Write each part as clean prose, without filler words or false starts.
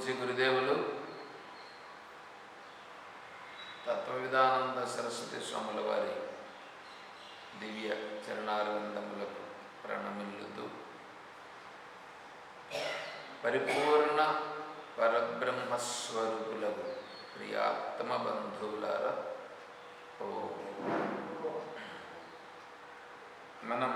పూజ్య గురుదేవులు తత్వవిధానంద సరస్వతి స్వాముల వారి దివ్య చరణారవిందములకు ప్రణమిల్లుతూ పరిపూర్ణ పరబ్రహ్మస్వరూపులకు ప్రియాత్మ బంధువులారా, మనం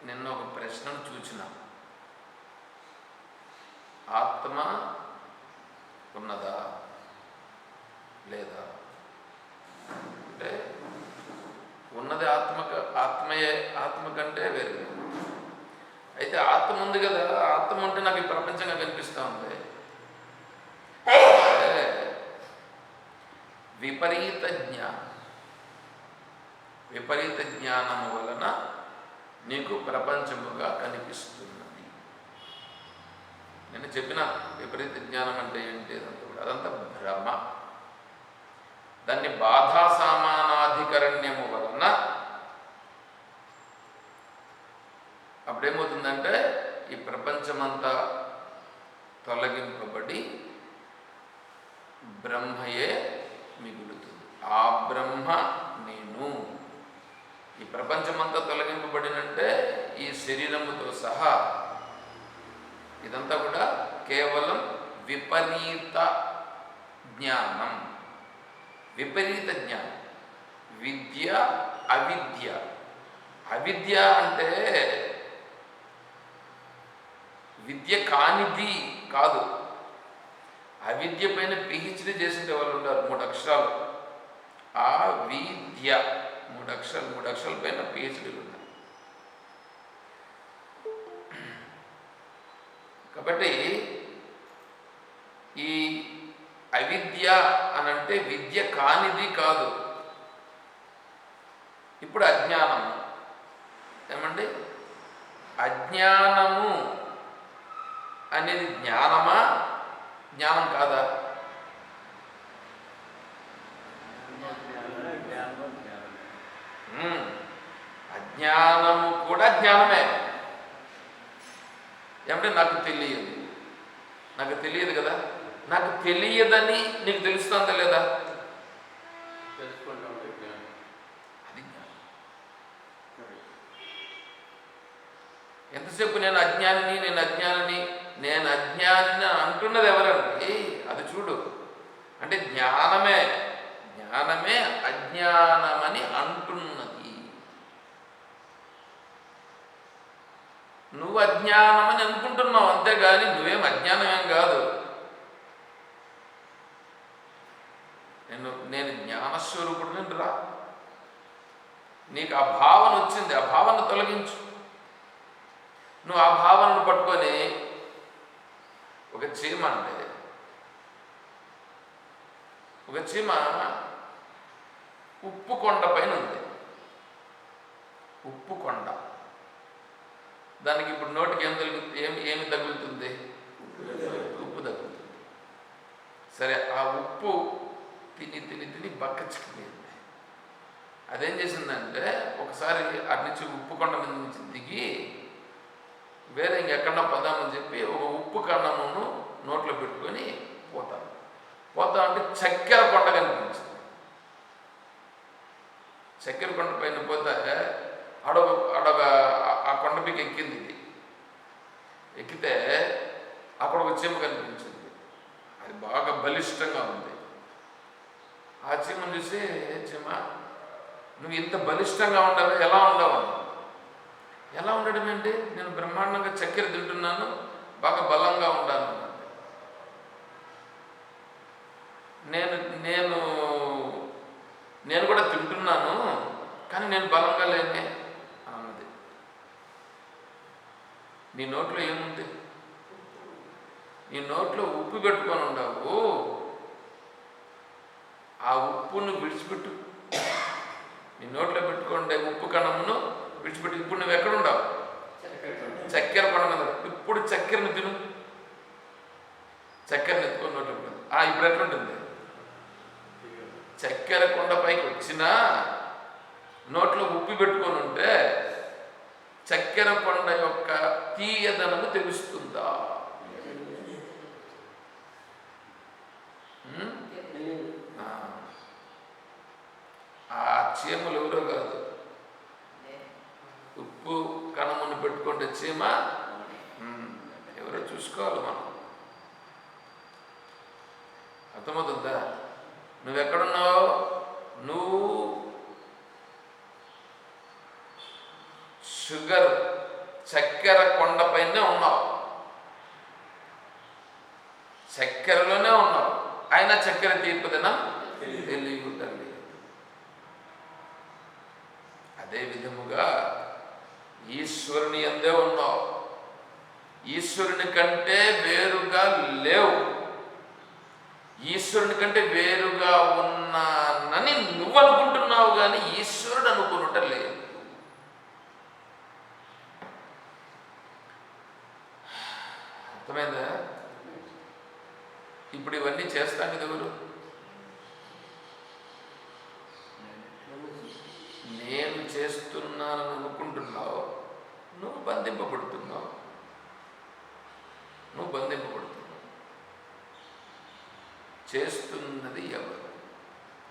నిన్న ఒక ప్రశ్నను చూచినాం. ఆత్మ ఉన్నదా లేదా అంటే, ఉన్నది ఆత్మయే, ఆత్మ కంటే వేరు. అయితే ఆత్మ ఉంది కదా, ఆత్మ ఉంటే నాకు ఈ ప్రపంచంగా కనిపిస్తూ ఉంది. విపరీత జ్ఞానము వలన నీకు ప్రపంచముగా కనిపిస్తున్నది. నేను చెప్పిన విపరీత జ్ఞానం అంటే ఏంటి? అదంతా భ్రమ. దాన్ని బాధా సామానాధికరణ్యము వలన అప్పుడేమవుతుందంటే ఈ ప్రపంచమంతా తొలగింపబడి బ్రహ్మయే మిగులుతుంది. ఆ బ్రహ్మ నేను. ఈ ప్రపంచమంతా తొలగింపబడినంటే ఈ శరీరముతో సహా ఇదంతా కూడా కేవలం విపరీత జ్ఞానం. విపరీత జ్ఞానం. విద్య, అవిద్య. అవిద్య అంటే విద్య కానిది కాదు. అవిద్య పైన పిహెచ్డీ చేసే వాళ్ళు ఉన్నారు. 3 అక్షరాలు ఆ విద్య. 3 అక్షరాల పైన పిహెచ్డీలు ఉన్నాయి. కాబట్టి ఈ అవిద్య అనంటే విద్య కానిది కాదు. ఇప్పుడు అజ్ఞానము ఏమండి? అజ్ఞానము అనేది జ్ఞానమా, జ్ఞానం కాదా? అజ్ఞానము కూడా జ్ఞానమే. ఏమంటే నాకు తెలియదు కదా. నాకు తెలియదని నీకు తెలుస్తుందా లేదా? అది జ్ఞానం. ఎంతసేపు నేను అజ్ఞానిని అంటున్నది ఎవరండి? అది చూడు. అంటే జ్ఞానమే అజ్ఞానమని అంటున్నది. నువ్వు అజ్ఞానమని అనుకుంటున్నావు అంతేగాని నువ్వేం అజ్ఞానమేం కాదు. నేను జ్ఞానస్వరూపుడిని రా. నీకు ఆ భావన వచ్చింది, ఆ భావన తొలగించు. నువ్వు ఆ భావనను పట్టుకొని ఒక చీమ ఉప్పు కొండ పైన ఉంది. ఉప్పు కొండ. దానికి ఇప్పుడు నోటికి ఏమి తగులుతుంది? ఉప్పు తగులుతుంది. సరే, ఆ ఉప్పు తిని బక్క చిక్కిపోయింది. అదేం చేసిందంటే ఒకసారి అటు నుంచి ఉప్పు కొండ మీద నుంచి దిగి వేరే ఇంకెక్కడన్నా పోదామని చెప్పి ఒక ఉప్పు కన్నమును నోట్లో పెట్టుకొని పోతా అంటే చక్కెర కొండ కనిపించింది. చక్కెర కొండ పైన పోతే అడొక ఆ కొండ పైకి ఎక్కింది. ఇది ఎక్కితే అక్కడ ఒక చీమ కనిపించింది. అది బాగా బలిష్టంగా ఉంది. ఆ చీమను చూసి, చీమ నువ్వు ఇంత బలిష్టంగా ఉండవు, ఎలా ఉండవు? ఎలా ఉండడం ఏంటి? నేను బ్రహ్మాండంగా చక్కెర తింటున్నాను, బాగా బలంగా ఉంటాను. నేను కూడా తింటున్నాను, కానీ నేను బలంగా లేనే అన్నది. నీ నోట్లో ఏముంది? నీ నోట్లో ఉప్పు పెట్టుకొని ఉండవు. ఆ ఉప్పును విడిచిపెట్టు. నీ నోట్లో పెట్టుకుంటే ఉప్పు కణమును విడిచిపెట్టి ఇప్పుడు నువ్వు ఎక్కడుండవు? చక్కెర కొండ మీద. ఇప్పుడు చక్కెరను తిను. చక్కెరను ఎత్తుకొని నోట్లో ఇప్పుడు ఎట్లుంటుంది? చక్కెర కొండపైకి వచ్చినా నోట్లో ఉప్పి పెట్టుకొని ఉంటే చక్కెర కొండ యొక్క తీయదనము తెలుస్తుందా? ఆ చీమలు ఎవరో కాదు, ఉప్పు కణమును పెట్టుకుంటే చీమ ఎవరో చూసుకోవాలి మనం. అర్థమవుతుందా? నువ్వెక్కడున్నావు? నువ్వు షుగర్ చక్కెర కొండపైనే ఉన్నావు, చక్కెరలోనే ఉన్నావు. అయినా చక్కెర తీర్పుదనా తెలియదండి. అదే విధముగా ఈశ్వరుని యందే ఉన్నావు, ఈశ్వరుని కంటే వేరుగా లేవు. ఈశ్వరుని కంటే వేరుగా ఉన్నానని నువ్వు అనుకుంటున్నావు, కానీ ఈశ్వరుడు అనుకునుట లేదు. అర్థమైందా? ఇప్పుడు ఇవన్నీ చేస్తాం కదా ఎవరు? నేను చేస్తున్నానని అనుకుంటున్నావు, నువ్వు బంధింపబడుతున్నావు. చేస్తున్నది ఎవరు?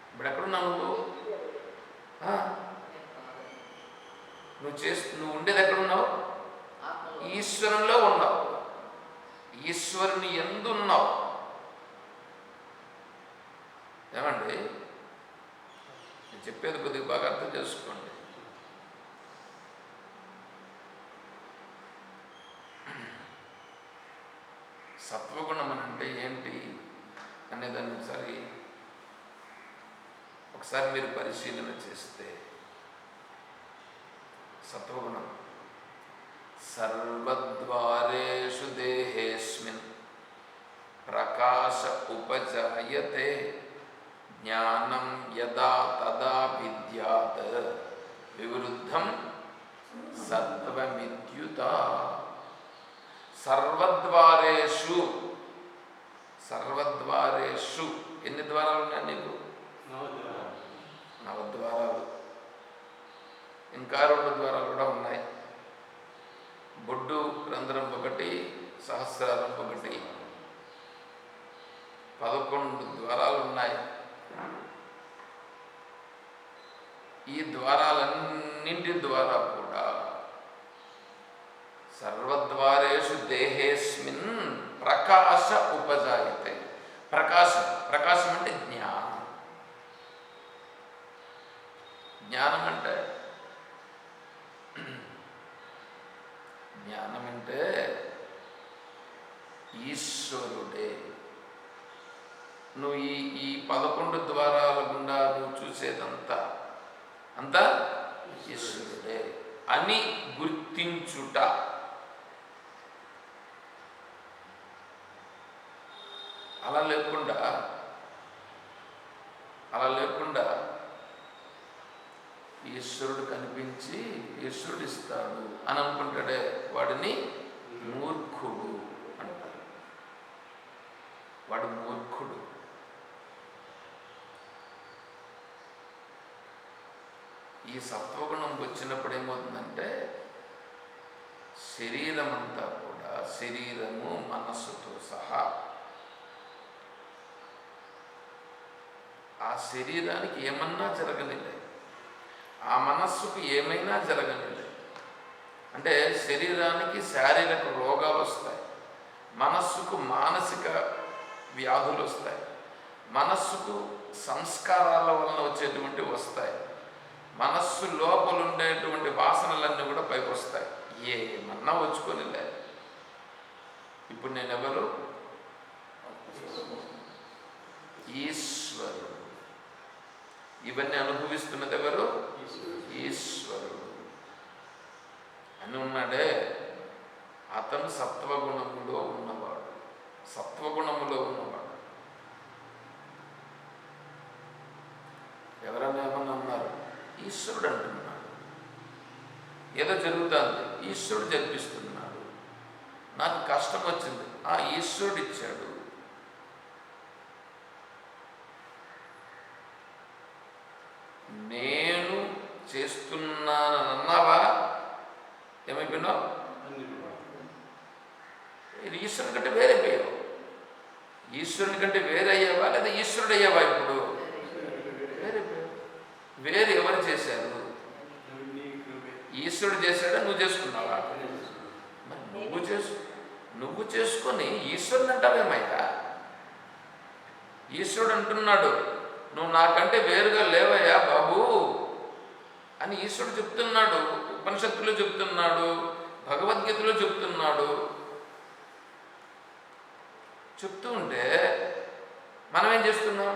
ఇప్పుడు ఎక్కడున్నావు నువ్వు? నువ్వు ఉండేది ఎక్కడున్నావు? ఈశ్వరంలో ఉన్నావు, ఈశ్వరుని యందు ఉన్నావు. ఏమండి, నేను చెప్పేది కొద్దిగా బాగా అర్థం చేసుకోండి. సత్వగుణం అంటే ఏంటి అనేదాన్ని ఒకసారి మీరు పరిశీలన చేస్తే, సత్వగుణం సర్వద్వారేషు దేహేస్మిన్ ప్రకాశ ఉపజాయతే జ్ఞానం యదా తదా విద్యాత్ వివృద్ధం సత్వమిత్యుత. సర్వద్వారేషు ఎన్ని ద్వారాలు ఉన్నాయి నీకు? 9 ద్వారాలు. ఇంకా 2 ద్వారాలు కూడా ఉన్నాయి. బొడ్డు రంధ్రం ఒకటి, సహస్రారం ఒకటి, 11 ద్వారాలు ఉన్నాయి. ఈ ద్వారాలన్నింటి ద్వారా కూడా సర్వద్వారేషు దేహేస్మిన్ ప్రకాశ ఉపజాయతే. ప్రకాశం అంటే జ్ఞానం అంటే ఈశ్వరుడే. నువ్వు ఈ 11 ద్వారాల గుండా నువ్వు చూసేదంతా ఈశ్వరుడే అని గుర్తించుట. అలా లేకుండా ఈశ్వరుడు కనిపించి ఈశ్వరుడు ఇస్తాడు అని అనుకుంటాడే వాడిని మూర్ఖుడు అంటారు. వాడు మూర్ఖుడు. ఈ సత్వగుణం వచ్చినప్పుడు ఏమవుతుందంటే శరీరం అంతా కూడా, శరీరము మనస్సుతో సహా, ఆ శరీరానికి ఏమన్నా జరగనిలే, ఆ మనస్సుకు ఏమైనా జరగనిలే. అంటే శరీరానికి శారీరక రోగాలు వస్తాయి, మనస్సుకు మానసిక వ్యాధులు వస్తాయి, మనస్సుకు సంస్కారాల వలన వచ్చేటువంటి వస్తాయి, మనస్సు లోపల ఉండేటువంటి వాసనలన్నీ కూడా పైకి వస్తాయి. ఏమన్నా వచ్చుకొనిలే. ఇప్పుడు నేనెవరు? ఈశ్వరుడు. ఇవన్నీ అనుభవిస్తున్నది ఎవరు? ఈశ్వరుడు అని ఉన్నాడే, అతను సత్వగుణములో ఉన్నవాడు. ఎవరన్నా ఏమన్నా అన్నారు? ఈశ్వరుడు అంటున్నాడు. ఏదో జరుగుతుంది, ఈశ్వరుడు జరిపిస్తున్నాడు. నాకు కష్టం వచ్చింది, ఈశ్వరుడు ఇచ్చాడు. నేను చేస్తున్నానని అన్నావా? ఏమైపోయినావు? ఈశ్వరుని కంటే వేరైపోయావు. ఈశ్వరుని కంటే వేరే అయ్యావా లేదా ఈశ్వరుడు అయ్యావా? ఇప్పుడు వేరైపోయావు. వేరు ఎవరు చేశారు? ఈశ్వరుడు చేశాడా? నువ్వు చేసుకున్నావా? నువ్వు చేసుకొని ఈశ్వరుని అంటావేమయ్యా? ఈశ్వరుడు అంటున్నాడు, నువ్వు నాకంటే వేరుగా లేవయ్యా బాబు అని ఈశ్వరుడు చెప్తున్నాడు. ఉపనిషత్తులో చెప్తున్నాడు, భగవద్గీతలో చెప్తున్నాడు. చెప్తూ ఉంటే మనం ఏం చేస్తున్నాం?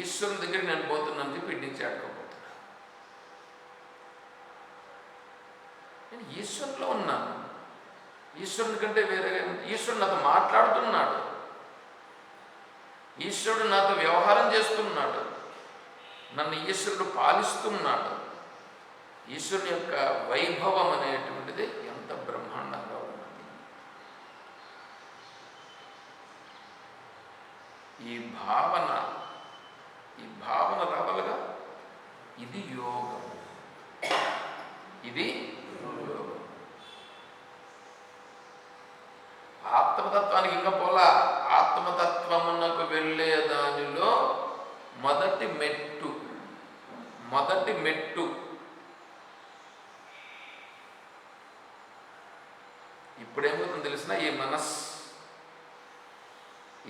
ఈశ్వరుని దగ్గరికి నేను పోతున్నాను చెప్పి ఇటు నుంచి ఆడుకోబోతున్నా. నేను ఈశ్వరులో ఉన్నాను. ఈశ్వరుని కంటే వేరే ఈశ్వరుడు నాతో మాట్లాడుతున్నాడు. ఈశ్వరుడు నాతో వ్యవహారం చేస్తున్నాడు. నన్ను ఈశ్వరుడు పాలిస్తున్నాడు. ఈశ్వరుని యొక్క వైభవం అనేటువంటిది ఎంత బ్రహ్మాండంగా ఉన్నది. ఈ భావన రావాలిగా. ఇది యోగం. ఇది యోగం. ఆత్మతత్వానికి ఇంకా పోలా. ఆత్మతత్వమునకు వెళ్ళే దానిలో మొదటి మెట్టు ఇప్పుడేమవుతుందో తెలిసిన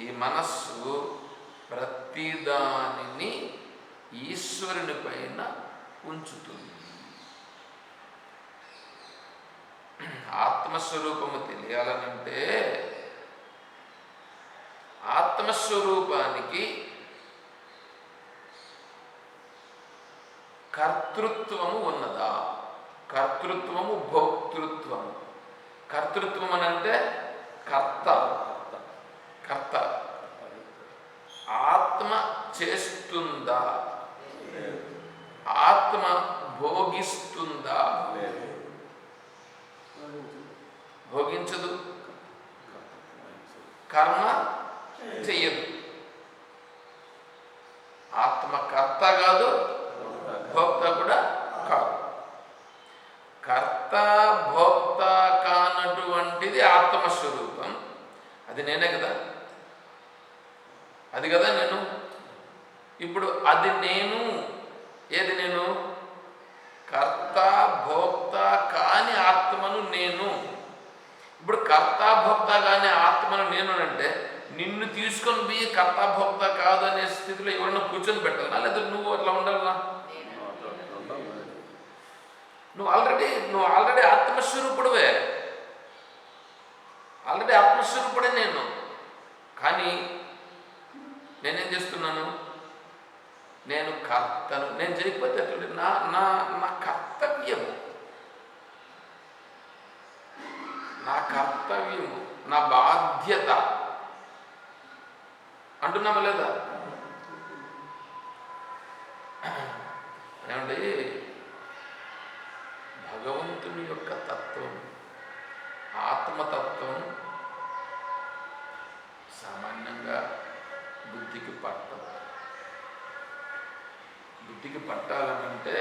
ఈ మనస్సు ప్రతిదానిని ఈశ్వరుని పైన ఉంచుతుంది. ఆత్మస్వరూపము తెలియాలనంటే ఆత్మస్వరూపానికి కర్తృత్వము ఉన్నదా? కర్తృత్వము, భోక్తృత్వము. కర్తృత్వం అని అంటే కర్త. ఆత్మ చేస్తుందా? ఆత్మ భోగిస్తుందా? భోగించదు. కర్మ చెయ్యదు. ఆత్మ కర్త కాదు, భోక్త కూడా కాదు. కర్త భోక్త కానటువంటిది ఆత్మస్వరూపం. అది నేనే కదా. అది కదా నేను. ఇప్పుడు అది నేను. ఏది నేను? కర్త భోక్త కాని ఆత్మను నేను. ఇప్పుడు కర్త భోక్త కాని ఆత్మను నేను అంటే నిన్ను తీసుకొని పోయి కర్త భోక్త కాదు అనే స్థితిలో ఎవరన్నా కూర్చొని పెట్టాలనా లేదా నువ్వు అట్లా ఉండాలనా? నువ్వు ఆల్రెడీ ఆత్మస్వరూపుడువే. ఆల్రెడీ ఆత్మస్వరూపుడే నేను. కానీ నేనేం చేస్తున్నాను? నేను కర్తను. నేను చేయకపోతే అట్లా నా కర్తవ్యము, నా బాధ్యత అంటున్నామా లేదా? ఏమండి, భగవంతుని యొక్క తత్వం, ఆత్మతత్వం సామాన్యంగా బుద్ధికి పట్టదు. బుద్ధికి పట్టాలనంటే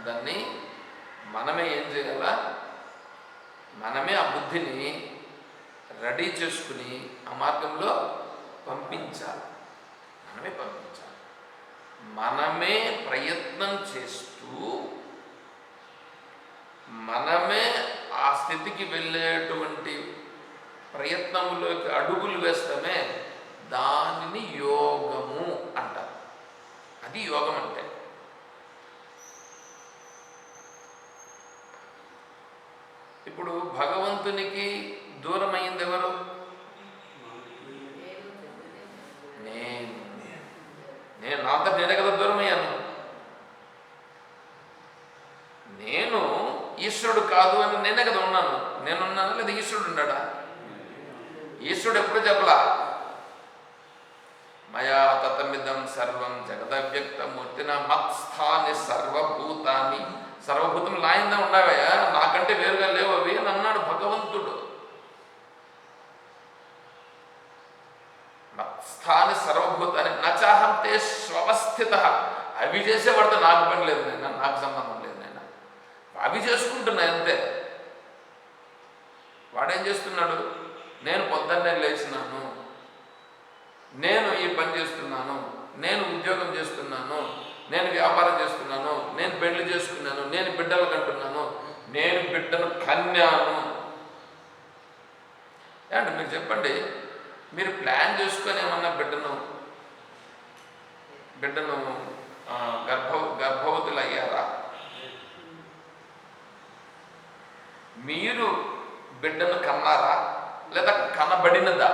దాన్ని మనమే ఏం చేయాలా? మనమే ఆ బుద్ధిని రెడీ చేసుకుని ఆ మార్గంలో పంపించాలి. మనమే ప్రయత్నం చేస్తూ మనమే ఆ స్థితికి వెళ్ళేటువంటి ప్రయత్నంలోకి అడుగులు వేస్తామే, దానిని యోగము అంటారు. అది యోగం అంటే. ఇప్పుడు భగవంతునికి దూరమైంది ఎవరు? నేను నాతో నేనే కదా దూరమయ్యాను. నేను ఈశ్వరుడు కాదు అని నేనే కదా ఉన్నాను. నేనున్నాను లేదా ఈశ్వరుడు ఉన్నాడా? ఈశ్వరుడు ఎప్పుడు చెప్పలా మయా తతమిదం సర్వం జగదవ్యక్తమూర్తిన మత్స్థాని సర్వభూతాన్ని. సర్వభూతం లాయిందా ఉండవయ్యా, నాకంటే వేరుగా లేవు అవి అని అన్నాడు భగవంతుడు. మత్స్థాని సర్వభూతాన్ని నచాహం తే స్వస్థిత. అవి చేసేవాడితో నాకు పని లేదు నాయన, నాకు సంబంధం లేదు నాయన. అవి చేసుకుంటున్నాయి అంతే. వాడేం చేస్తున్నాడు? నేను పొద్దున్నే లేచినాను, నేను ఈ పని చేస్తున్నాను, నేను ఉద్యోగం చేస్తున్నాను, నేను వ్యాపారం చేస్తున్నాను, నేను పెళ్లి చేసుకున్నాను, నేను బిడ్డలు కంటున్నాను, నేను బిడ్డను కన్యాను. ఏమంటే మీరు చెప్పండి, మీరు ప్లాన్ చేసుకొని ఏమన్నా బిడ్డను గర్భవతులు అయ్యారా? మీరు బిడ్డను కన్నారా లేదా కనబడినదా?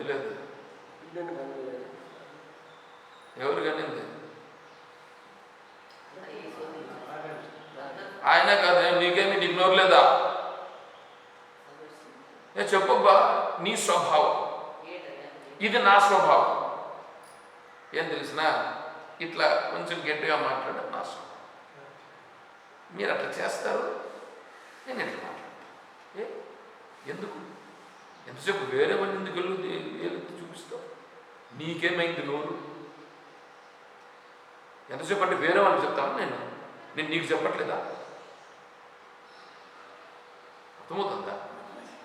లేదు. ఎవరు కనింది? ఆయన కాదు. నీకేమి నీకు నోరు లేదా? చెప్పబ్బా, నీ స్వభావం ఇది, నా స్వభావం ఏం తెలిసినా ఇట్లా కొంచెం గట్టిగా మాట్లాడడం నా స్వభావం. మీరు అట్లా చేస్తారు, నేను ఎట్లా మాట్లాడతాను. ఎందుకు ఎంతసేపు వేరే వాళ్ళని ఎందుకు వెళ్ళి చూపిస్తావు? నీకేమైంది నోరు? ఎంతసేపు అంటే వేరే వాళ్ళకి చెప్తాను నేను నీకు చెప్పట్లేదా? అర్థమవుతుందా?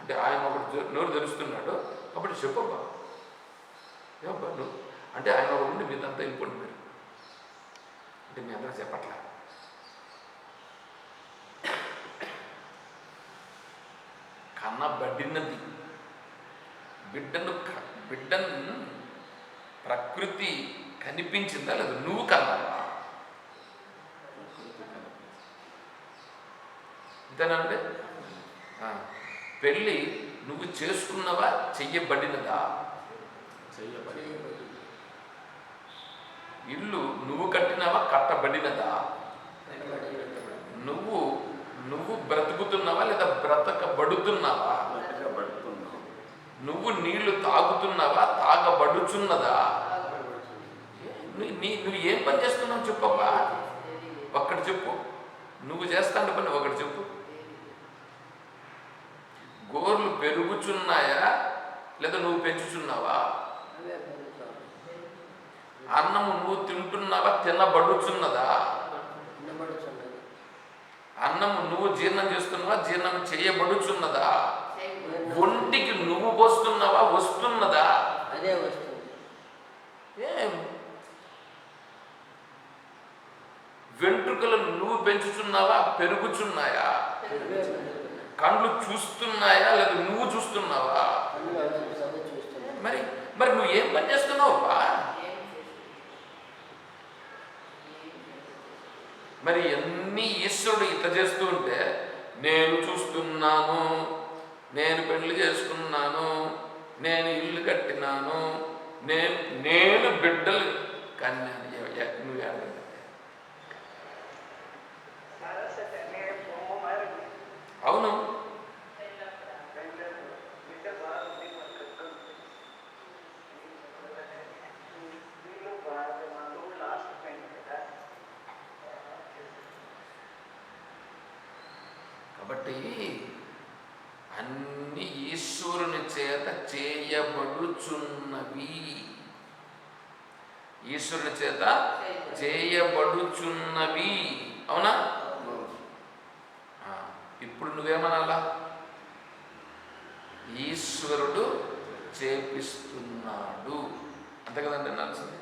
అంటే ఆయన ఒకటి నోరు తెలుస్తున్నాడు కాబట్టి చెప్పబ్బా, ఏబ్బా నువ్వు అంటే ఆయన ఒక ఉండి మీదంతా వెళ్ళిపోండి మీరు అంటే మీ అందరూ చెప్పట్లే. కన్నబడినది బిడ్డను ప్రకృతి కనిపించిందా లేదా? నువ్వు కన్నావా? అంతేనండి. పెళ్ళి నువ్వు చేసుకున్నవా చెయ్యబడినదా? ఇల్లు నువ్వు కట్టినవా కట్టబడినదా? నువ్వు బ్రతుకుతున్నావా లేదా బ్రతకబడుతున్నావా? నువ్వు నీళ్లు తాగుతున్నావా తాగబడుచున్నదా? నువ్వు ఏం పని చేస్తున్నావు చెప్పబ్బా, ఒక్కటి చెప్పు. నువ్వు చేస్తాంటే పని ఒకటి చెప్పు. గోర్లు పెరుగుచున్నాయా లేదా నువ్వు పెంచుచున్నావా? అన్నము నువ్వు తింటున్నావా తినబడుచున్నదా? అన్నము నువ్వు జీర్ణం చేస్తున్నావా జీర్ణం చేయబడుచున్నదా? ఒంటికి నువ్వు పోస్తున్నావా వస్తున్నదా? అదే వస్తుంది. వెంట్రుకలు నువ్వు పెంచుచున్నావా పెరుగుచున్నాయా? కళ్ళు చూస్తున్నాయా లేదా నువ్వు చూస్తున్నావా? మరి నువ్వు ఏం పని చేస్తున్నావు? మరి ఎన్ని ఈశ్వరుడు ఇట్లా చేస్తూ ఉంటే నేను చూస్తున్నాను, నేను పెళ్లి చేసుకున్నాను, నేను ఇల్లు కట్టినాను, నేను బిడ్డలు కన్యాను. నువ్వు ఏడంటే అవును. కాబట్టి అన్ని ఈశ్వరుని చేత చేయబడుచున్నవి. ఈశ్వరుని చేత చేయబడుచున్నవి. అవునా? ఇప్పుడు నువ్వేమనాలా? ఈశ్వరుడు చేపిస్తున్నాడు అంతే కదండి అనాల్సింది.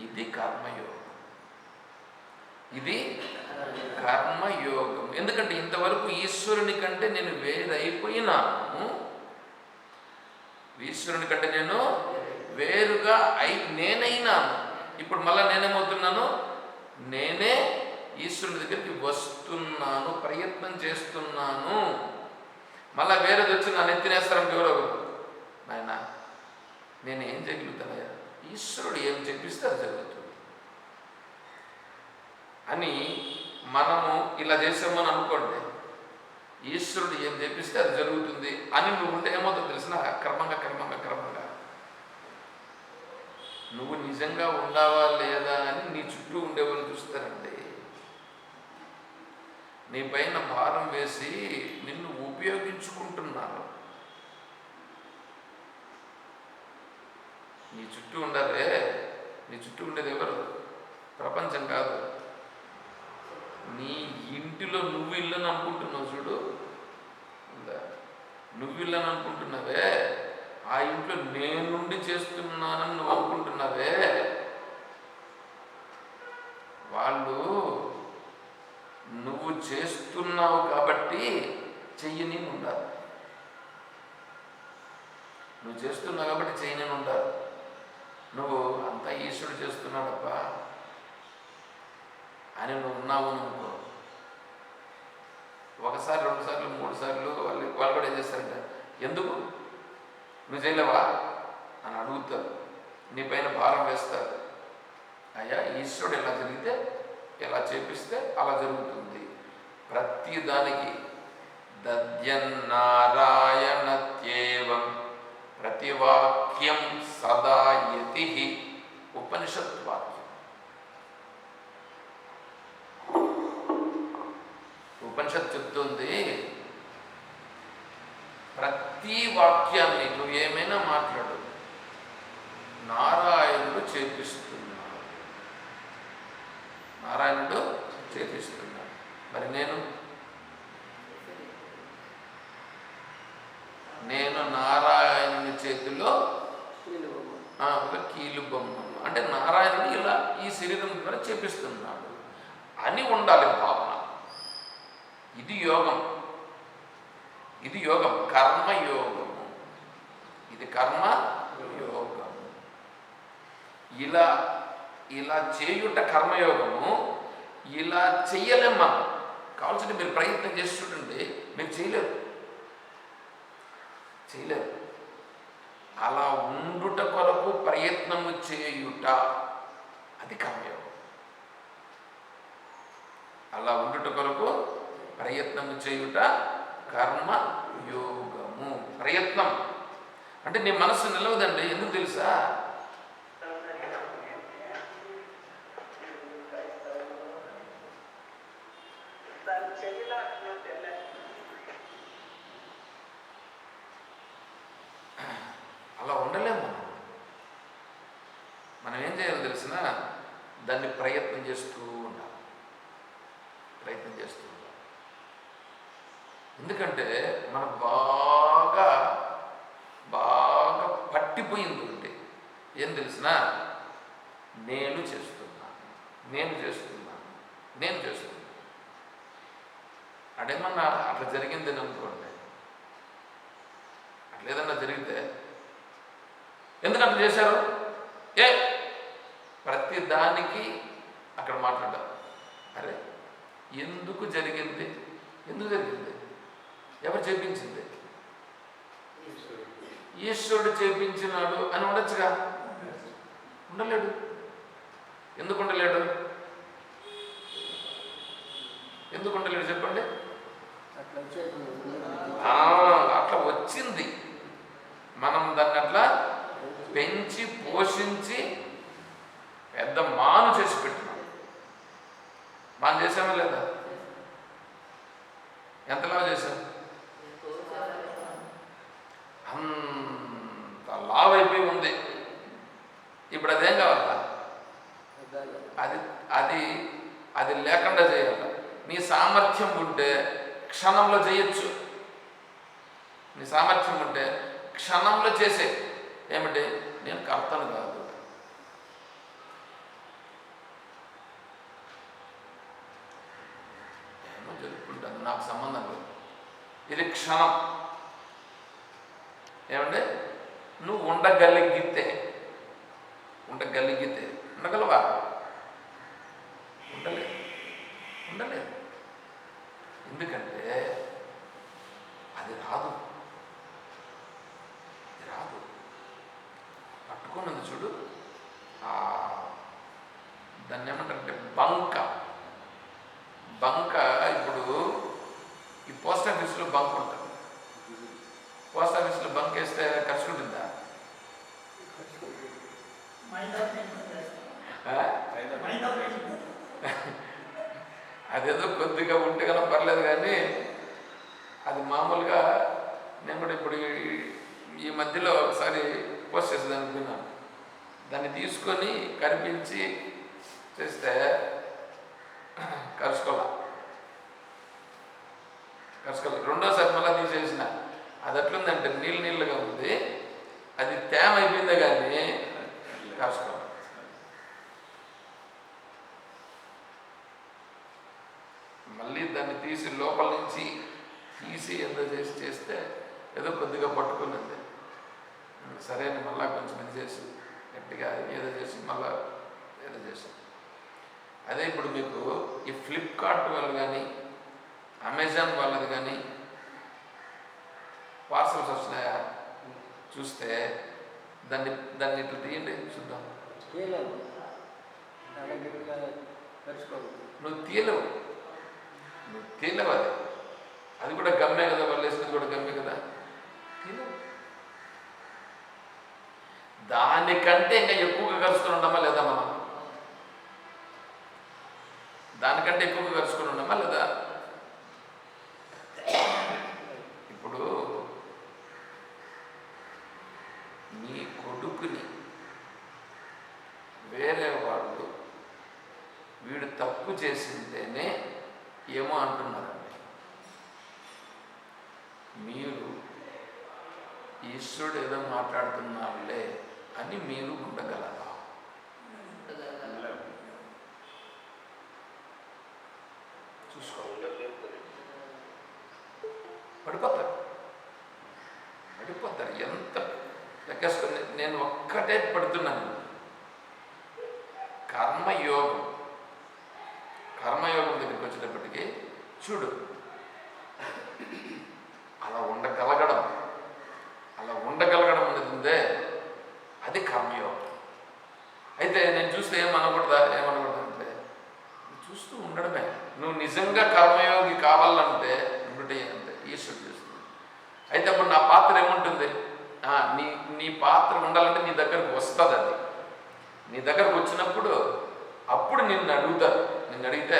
ఇది కర్మయోగం. ఇది కర్మయోగం. ఎందుకంటే ఇంతవరకు ఈశ్వరుని కంటే నేను వేరైపోయినాను. ఈశ్వరుని కంటే నేను వేరుగా నేనైనాను. ఇప్పుడు మళ్ళీ నేనేమవుతున్నాను? నేనే ఈశ్వరుని దగ్గరికి వస్తున్నాను, ప్రయత్నం చేస్తున్నాను. మళ్ళీ వేరేది వచ్చి నన్ను ఎత్తినేస్తారని ఎవరో నాయన నేనేం చేయగలుగుతానయ్యా? ఈశ్వరుడు ఏం చెప్పిస్తే అది జరుగుతుంది అని మనము ఇలా చేసామని అనుకోండి. ఈశ్వరుడు ఏం చెప్పిస్తే అది జరుగుతుంది అని నువ్వు ఉంటే ఏమవుతుందో తెలిసిన క్రమంగా నువ్వు నిజంగా ఉండావా లేదా అని నీ చుట్టూ ఉండేవాళ్ళు చూస్తారండి. నీ పైన భారం వేసి నిన్ను ఉపయోగించుకుంటున్నారు. నీ చుట్టూ ఉండరే, నీ చుట్టూ ఉండేది ఎవరు? ప్రపంచం కాదు. నీ ఇంటిలో నువ్వు ఇల్లని అనుకుంటున్నావు చూడు, నువ్వు ఇల్లని అనుకుంటున్నావే, ఆ ఇంట్లో నేనుండి చేస్తున్నానని నువ్వు అనుకుంటున్నావే, వాళ్ళు నువ్వు చేస్తున్నావు కాబట్టి చెయ్యని ఉండాలి. నువ్వు చేస్తున్నావు కాబట్టి చెయ్యని ఉండాలి. నువ్వు అంతా ఈశ్వరుడు చేస్తున్నాడప్ప అని నువ్వు ఉన్నావు అనుకో, ఒకసారి 2 సార్లు 3 సార్లు వాళ్ళు కూడా ఏం చేస్తారంటే, ఎందుకు నువ్వు చేయలేవా అని అడుగుతారు. నీ పైన భారం వేస్తారు. అయ్యా ఈశ్వరుడు ఎలా జరిగితే, ఎలా చేపిస్తే అలా జరుగుతుంది. ప్రతి దానికి దద్యన్నారాయణత్యేవం ప్రతివాక్యం సదా యతి ఉపనిషత్ వాక్యం. ఉపనిషత్ చెప్తుంది, ప్రతి వాక్యాన్ని నువ్వు ఏమైనా మాట్లాడు, నారాయణుడు చేపిస్తున్నాడు, నారాయణుడు చేపిస్తున్నాడు. మరి నేను నారాయణుని చేతిలో ఒక కీలు బొమ్మను, అంటే నారాయణుడు ఇలా ఈ శరీరం ద్వారా చేపిస్తున్నాడు అని ఉండాలి భావన. ఇది యోగం, ఇది యోగం, కర్మయోగము. ఇది కర్మ యోగము. ఇలా ఇలా చేయుట కర్మయోగము. ఇలా చెయ్యలేం మనం. కావాల్సింటే మీరు ప్రయత్నం చేసి చూడండి, మీరు చేయలేరు. అలా ఉండుట కొరకు ప్రయత్నము చేయుట, అది కర్మయోగం. అలా ఉండుట కొరకు ప్రయత్నము చేయుట కర్మ యోగము. ప్రయత్నం అంటే నీ మనసు నిలవదండి. ఎందుకు తెలుసా? అలా ఉండలేము మనం ఏం చేయాలో తెలిసిన, దాన్ని ప్రయత్నం చేస్తూ ఉండాలి. ఎందుకంటే మనకు బాగా పట్టిపోయింది ఉంటే ఏం తెలిసిన, నేను చేస్తున్నాను. అదేమన్నా అట్లా జరిగిందని అనుకోండి, అట్లా ఏదన్నా జరిగితే ఎందుకు అట్లా చేశారు? ప్రతి దానికి అక్కడ మాట్లాడారు. అరే ఎందుకు జరిగింది? ఎవరు చేపించింది? ఈశ్వరుడు చేపించినాడు అని ఉండొచ్చుగా. ఉండలేడు. ఎందుకు ఉండలేడు చెప్పండి. అట్లా వచ్చింది. మనం దాన్ని అట్లా పెంచి పోషించి పెద్ద మాను చేసి పెట్టినాం. మనం చేసామా లేదా? ఎంతలా చేసాం? అంత లావైపోయి ఉంది. ఇప్పుడు అదేం కావాలా? అది లేకుండా చేయాలి. నీ సామర్థ్యం ఉంటే క్షణంలో చేయొచ్చు. నీ సామర్థ్యం ఉంటే క్షణంలో చేసే. ఏమిటి? నేను కర్తను కాదు, ఏమో జరుపుకుంటాను, నాకు సంబంధం లేదు. ఇది క్షణం. ఏమంటే నువ్వు ఉండగలిగితే ఉండగలవా? ఉండలేదు. ఎందుకంటే అది రాదు. పట్టుకున్నది చూడు, దాన్ని ఏమంటారంటే బంక. ఇప్పుడు ఈ పోస్ట్ ఆఫీస్లో బంక్ ఉంటుంది. పోస్ట్ ఆఫీస్లో బంక్ వేస్తే ఖర్చు ఉంటుందా? అదేదో కొద్దిగా ఉంటే కన్నా పర్లేదు, కానీ అది మామూలుగా నేను కూడా ఇప్పుడు ఈ మధ్యలో ఒకసారి పోస్ట్ చేసేది అనుకున్నాను. దాన్ని తీసుకొని కనిపించి చేస్తే కరుచుకోవాలి. రెండోసారి మళ్ళీ తీసేసిన. అది ఎట్లుందంటే నీళ్ళుగా ఉంది, అది తేమ అయిపోయిందే కానీ కరుచుకోవాలి. మళ్ళీ దాన్ని తీసి లోపల నుంచి తీసి ఏదో చేస్తే ఏదో కొద్దిగా పట్టుకున్నది. సరే అని మళ్ళీ కొంచెం ఇది చేసి గట్టిగా ఏదో చేసి మళ్ళీ ఏదో చేసాం. అదే ఇప్పుడు మీకు ఈ ఫ్లిప్కార్ట్ వాళ్ళు కానీ అమెజాన్ వాళ్ళది కానీ పార్సల్స్ వస్తున్నాయా చూస్తే దాన్ని ఇట్లా తీయండి చూద్దాం. నువ్వు తీయలేవు అది కూడా గమ్మే కదా, వాళ్ళు వేసినది కూడా గమ్మే కదా, తీయలేవు. దానికంటే ఇంకా ఎక్కువగా కలుసుకొని ఉండమా లేదా? మనం దానికంటే ఎక్కువగా కలుసుకొని ఉండమా లేదా? ఇప్పుడు మీ కొడుకుని వేరే వాళ్ళు వీడు తప్పు చేసిందేనే ఏమో అంటున్నారండి. మీరు ఈశ్వరుడు ఏదో మాట్లాడుతున్నారులే అని మీరు ఉండగలరా? చూసుకోవాలి. పడిపోతారు. ఎంత లెక్కేసుకొని నేను ఒక్కటే పడుతున్నాను. కర్మయోగం దగ్గరికి వచ్చేటప్పటికి చూడు, అలా ఉండగలగడం అనేది ఉందే, అది కర్మయోగం. అయితే నేను చూస్తే ఏమనకూడదా అంటే చూస్తూ ఉండడమే. నువ్వు నిజంగా కర్మయోగి కావాలంటే అంటే ఈశ్వరుడు చేస్తుంది. అయితే అప్పుడు నా పాత్ర ఏముంటుంది? నీ పాత్ర ఉండాలంటే నీ దగ్గరకు వస్తుంది. అది నీ దగ్గరకు వచ్చినప్పుడు అప్పుడు నిన్ను అడుగుతారు. నిన్ను అడిగితే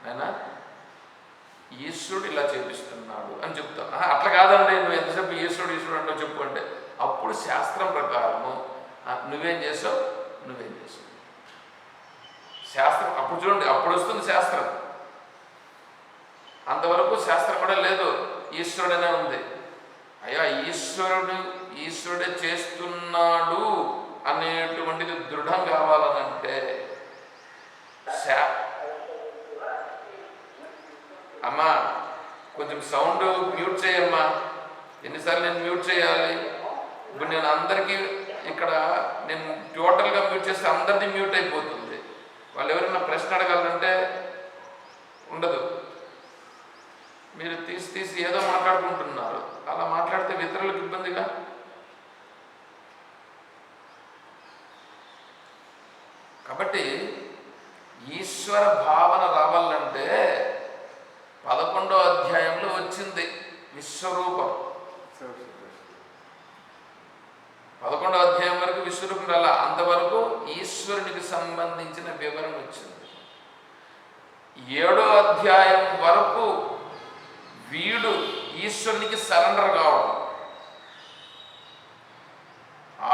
నాయనా ఈశ్వరుడు ఇలా చేపిస్తున్నాడు అని చెప్తావు. అట్లా కాదండి, నువ్వు ఎంతసేపు ఈశ్వరుడు అంటూ చెప్పు అంటే అప్పుడు శాస్త్రం ప్రకారము నువ్వేం చేసావు శాస్త్రం. అప్పుడు చూడండి, అప్పుడు వస్తుంది శాస్త్రం. అంతవరకు శాస్త్రం కూడా లేదు, ఈశ్వరుడనే ఉంది. అయ్యా ఈశ్వరుడే చేస్తున్నాడు అనేటువంటిది దృఢం కావాలనంటే అమ్మా కొంచెం సౌండ్ మ్యూట్ చేయమ్మా. ఎన్నిసార్లు నేను మ్యూట్ చేయాలి? ఇప్పుడు నేను అందరికీ ఇక్కడ నేను టోటల్గా మ్యూట్ చేస్తే అందరిది మ్యూట్ అయిపోతుంది. వాళ్ళు ఎవరైనా ప్రశ్న అడగాలంటే ఉండదు. మీరు తీసి ఏదో మాట్లాడుకుంటున్నారు. అలా మాట్లాడితే ఇతరులకు ఇబ్బందిగా. కాబట్టి ఈశ్వర భావన రావాలంటే 11వ అధ్యాయంలో వచ్చింది విశ్వరూపం. 11వ అధ్యాయం వరకు విశ్వరూపం రాలా, అంతవరకు ఈశ్వరునికి సంబంధించిన వివరణ వచ్చింది. 7వ అధ్యాయం వరకు వీడు ఈశ్వరునికి సరెండర్ కావడం.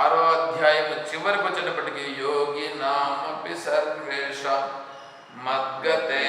6వ అధ్యాయం చివరికి వచ్చేటప్పటికి యోగి నామపి సర్వేష మద్గతే